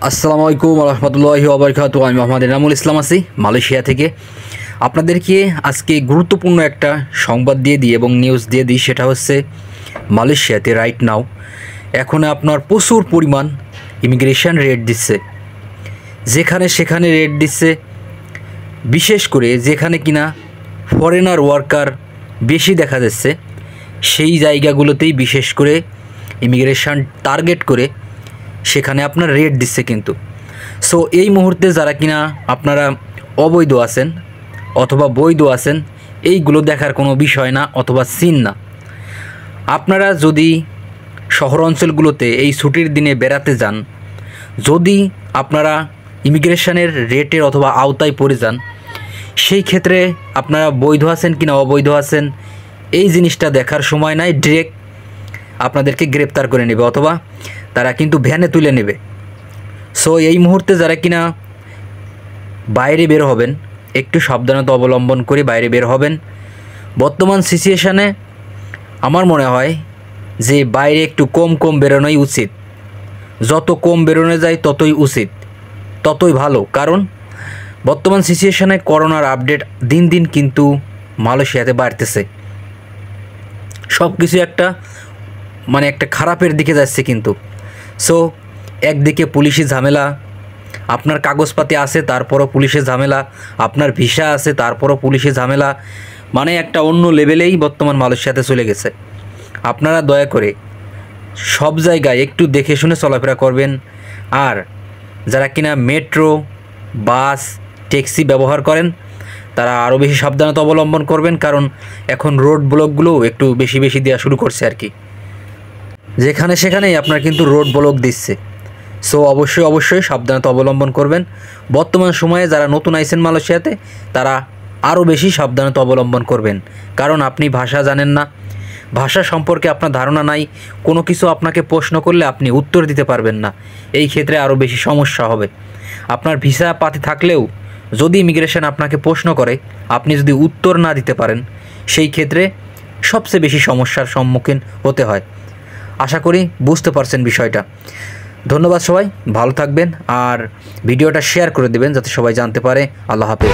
আসসালামু আলাইকুম রহমতুল্লাহি ওয়া বারাকাতুহু। আমি মোহাম্মদ এনামুল ইসলাম আছি মালয়েশিয়া থেকে। আপনাদেরকে আজকে গুরুত্বপূর্ণ একটা সংবাদ দিয়ে দিই এবং নিউজ দিয়ে দিই, সেটা হচ্ছে মালয়েশিয়াতে রাইট নাও এখন আপনার প্রচুর পরিমাণ ইমিগ্রেশন রেড দিচ্ছে, যেখানে সেখানে রেড দিচ্ছে। বিশেষ করে যেখানে কিনা ফরেনার ওয়ার্কার বেশি দেখা যাচ্ছে সেই জায়গাগুলোতেই বিশেষ করে ইমিগ্রেশন টার্গেট করে সেখানে আপনার রেট দিচ্ছে কিন্তু। সো এই মুহূর্তে যারা কিনা আপনারা অবৈধ আছেন অথবা বৈধ আছেন, এইগুলো দেখার কোনো বিষয় না অথবা সিন না। আপনারা যদি শহর অঞ্চলগুলোতে এই ছুটির দিনে বেড়াতে যান, যদি আপনারা ইমিগ্রেশনের রেটের অথবা আওতায় পড়ে যান, সেই ক্ষেত্রে আপনারা বৈধ আছেন কিনা অবৈধ আছেন এই জিনিসটা দেখার সময় নাই, ডিরেক্ট আপনাদেরকে গ্রেপ্তার করে নেবে অথবা তারা কিন্তু ভ্যানে তুলে নেবে। সো এই মুহূর্তে যারা কিনা বাইরে বের হবেন, একটু সাবধানতা অবলম্বন করে বাইরে বের হবেন। বর্তমান সিচুয়েশানে আমার মনে হয় যে বাইরে একটু কম বেরোনোই উচিত। যত কম বেরোনো যায় ততই উচিত, ততই ভালো। কারণ বর্তমান সিচুয়েশানে করোনার আপডেট দিন দিন কিন্তু মালয়েশিয়াতে বাড়তেছে। সব কিছু একটা একটা খারাপের দিকে যাচ্ছে কিন্তু। সো একদিকে পুলিশি ঝামেলা, আপনার কাগজপাতি আছে তারপরও পুলিশের ঝামেলা, আপনার ভিসা আছে তারপরও পুলিশের ঝামেলা, একটা অন্য লেভেলেই বর্তমান মালয়েশিয়াতে চলে গেছে। আপনারা দয়া করে সব জায়গায় একটু দেখে শুনে চলাফেরা করবেন। আর যারা কিনা মেট্রো, বাস, ট্যাক্সি ব্যবহার করেন তারা আরও বেশি সাবধানতা অবলম্বন করবেন, কারণ এখন রোড ব্লকগুলোও একটু বেশি দেওয়া শুরু করছে আর কি। যেখানে সেখানেই আপনার কিন্তু রোড ব্লক দিচ্ছে। সো অবশ্যই সাবধানতা অবলম্বন করবেন। বর্তমান সময়ে যারা নতুন আইছেন মালয়েশিয়াতে তারা আরও বেশি সাবধানতা অবলম্বন করবেন, কারণ আপনি ভাষা জানেন না, ভাষা সম্পর্কে আপনার ধারণা নাই, কোনো কিছু আপনাকে প্রশ্ন করলে আপনি উত্তর দিতে পারবেন না। এই ক্ষেত্রে আরও বেশি সমস্যা হবে। আপনার ভিসা পাতি থাকলেও যদি ইমিগ্রেশন আপনাকে প্রশ্ন করে, আপনি যদি উত্তর না দিতে পারেন, সেই ক্ষেত্রে সবচেয়ে বেশি সমস্যার সম্মুখীন হতে হয়। আশা করি বুঝতে পারছেন বিষয়টা। ধন্যবাদ, সবাই ভালো থাকবেন আর ভিডিওটা শেয়ার করে দেবেন যাতে সবাই জানতে পারে। আল্লাহ হাফেজ।